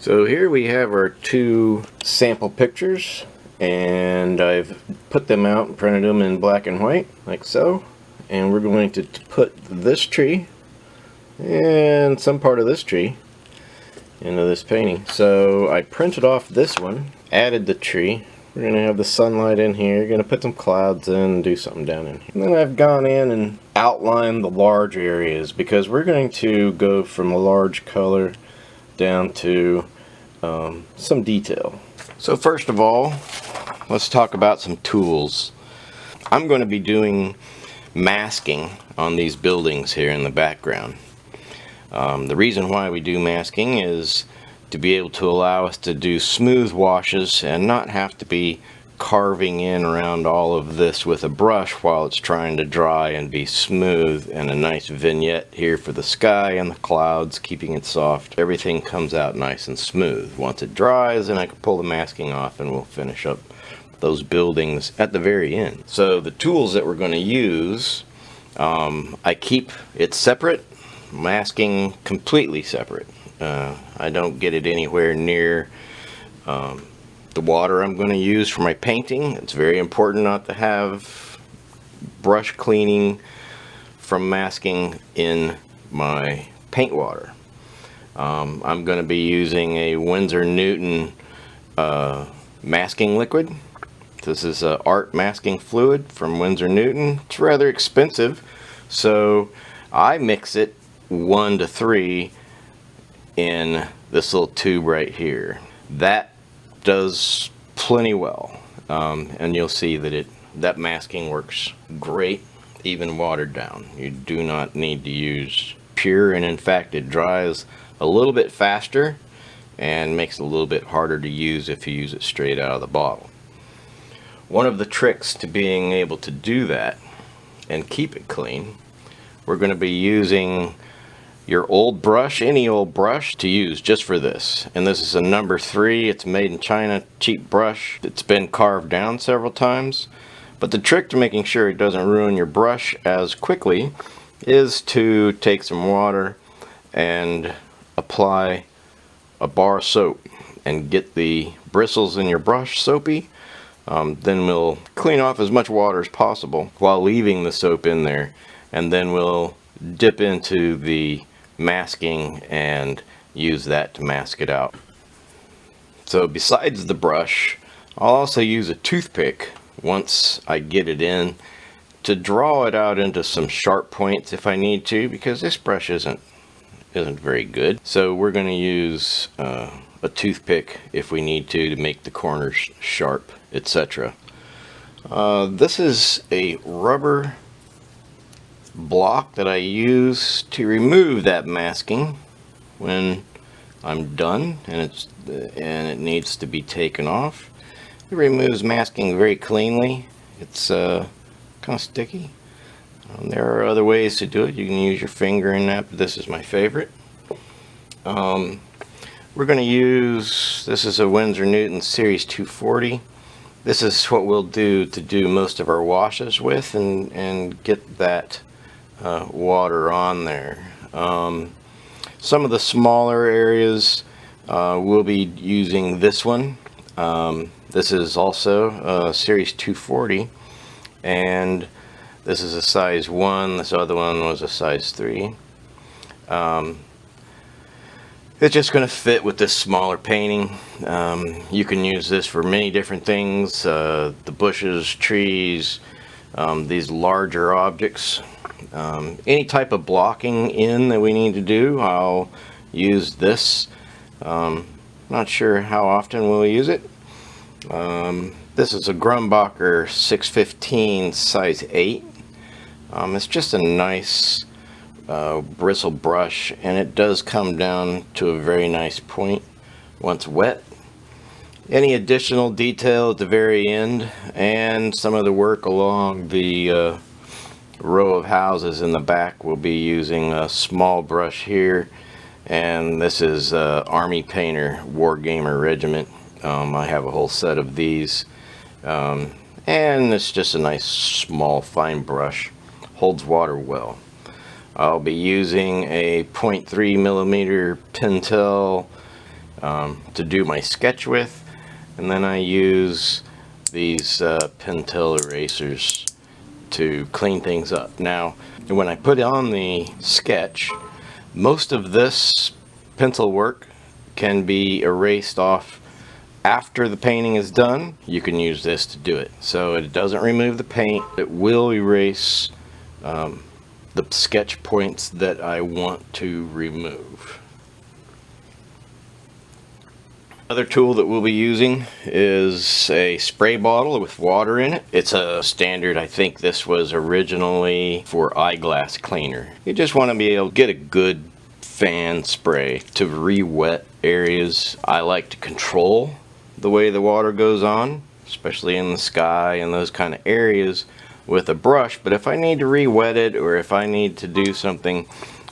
So here we have our two sample pictures, and I've put them out and printed them in black and white like so, and we're going to put this tree and some part of this tree into this painting. So I printed off this one, added the tree. We're going to have the sunlight in here, going to put some clouds in, do something down in here. And then I've gone in and outlined the large areas because we're going to go from a large color down to some detail. So first of all, let's talk about some tools. I'm going to be doing masking on these buildings here in the background. The reason why we do masking is to be able to allow us to do smooth washes and not have to be carving in around all of this with a brush while it's trying to dry and be smooth, and a nice vignette here for the sky and the clouds, keeping it soft. Everything comes out nice and smooth. Once it dries, then I can pull the masking off and we'll finish up those buildings at the very end. So the tools that we're going to use, I keep it separate, masking completely separate. I don't get it anywhere near the water I'm going to use for my painting. It's very important not to have brush cleaning from masking in my paint water. I'm going to be using a Winsor Newton masking liquid. This is a art masking fluid from Winsor Newton. It's rather expensive, so I mix it 1 to 3 in this little tube right here. That does plenty well, and you'll see that that masking works great, even watered down. You do not need to use pure, and in fact it dries a little bit faster and makes it a little bit harder to use if you use it straight out of the bottle. One of the tricks to being able to do that and keep it clean, we're going to be using your old brush, any old brush to use just for this. And this is a number 3. It's made in China, cheap brush. It's been carved down several times. But the trick to making sure it doesn't ruin your brush as quickly is to take some water and apply a bar of soap and get the bristles in your brush soapy. Then we'll clean off as much water as possible while leaving the soap in there, and then we'll dip into the masking and use that to mask it out. So besides the brush, I'll also use a toothpick once I get it in to draw it out into some sharp points if I need to, because this brush isn't very good. So we're going to use a toothpick if we need to make the corners sharp, etc. This is a rubber block that I use to remove that masking when I'm done, and it needs to be taken off. It removes masking very cleanly. It's kind of sticky. There are other ways to do it. You can use your finger in that, but this is my favorite. We're going to use, this is a Winsor Newton Series 240. This is what we'll do to do most of our washes with and get that water on there. Some of the smaller areas we'll be using this one. This is also Series 240, and this is a size 1. This other one was a size 3. It's just going to fit with this smaller painting. You can use this for many different things, the bushes, trees, these larger objects. Any type of blocking in that we need to do, I'll use this. Not sure how often we'll use it. This is a Grumbacher 615 size 8. It's just a nice bristle brush, and it does come down to a very nice point once wet. Any additional detail at the very end and some of the work along the row of houses in the back, we'll be using a small brush here, and this is Army Painter Wargamer Regiment. I have a whole set of these, and it's just a nice small fine brush, holds water well. I'll be using a 0.3 millimeter Pentel to do my sketch with, and then I use these Pentel erasers to clean things up. Now, when I put on the sketch, most of this pencil work can be erased off after the painting is done. You can use this to do it. So it doesn't remove the paint. It will erase the sketch points that I want to remove. Another tool that we'll be using is a spray bottle with water in it. It's a standard. I think this was originally for eyeglass cleaner. You just want to be able to get a good fan spray to re-wet areas. I like to control the way the water goes on, especially in the sky and those kind of areas, with a brush. But if I need to re-wet it, or if I need to do something,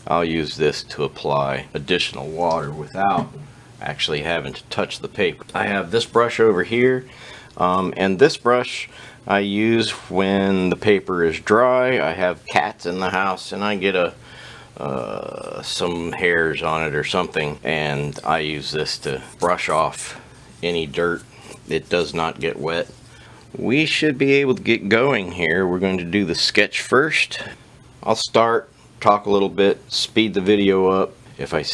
I'll use this to apply additional water without actually having to touch the paper. I have this brush over here, and this brush I use when the paper is dry. I have cats in the house and I get some hairs on it or something, and I use this to brush off any dirt. It does not get wet. We should be able to get going here. We're going to do the sketch first. I'll start, talk a little bit, speed the video up. If I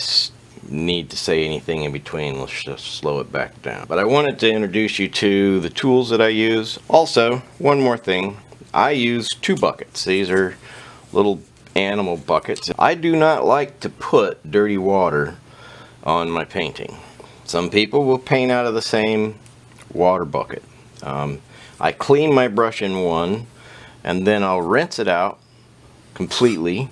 need to say anything in between, let's just slow it back down. But I wanted to introduce you to the tools that I use. Also, one more thing, I use 2 buckets. These are little animal buckets. I do not like to put dirty water on my painting. Some people will paint out of the same water bucket. I clean my brush in one, and then I'll rinse it out completely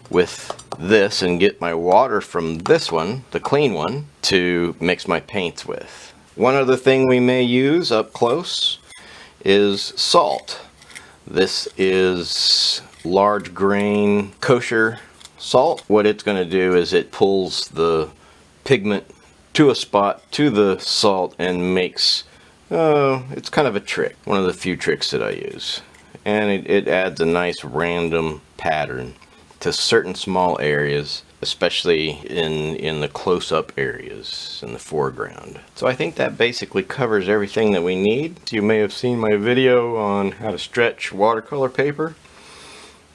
with this and get my water from this one, the clean one, to mix my paints with. One other thing we may use up close is salt. This is large grain kosher salt. What it's going to do is it pulls the pigment to a spot, to the salt, and makes, it's kind of a trick. One of the few tricks that I use. And it adds a nice random pattern to certain small areas, especially in the close-up areas in the foreground. So I think that basically covers everything that we need. You may have seen my video on how to stretch watercolor paper,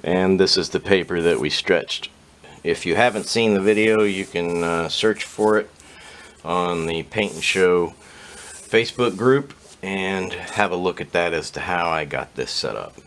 and this is the paper that we stretched. If you haven't seen the video, you can search for it on the Paint and Show Facebook group and have a look at that as to how I got this set up.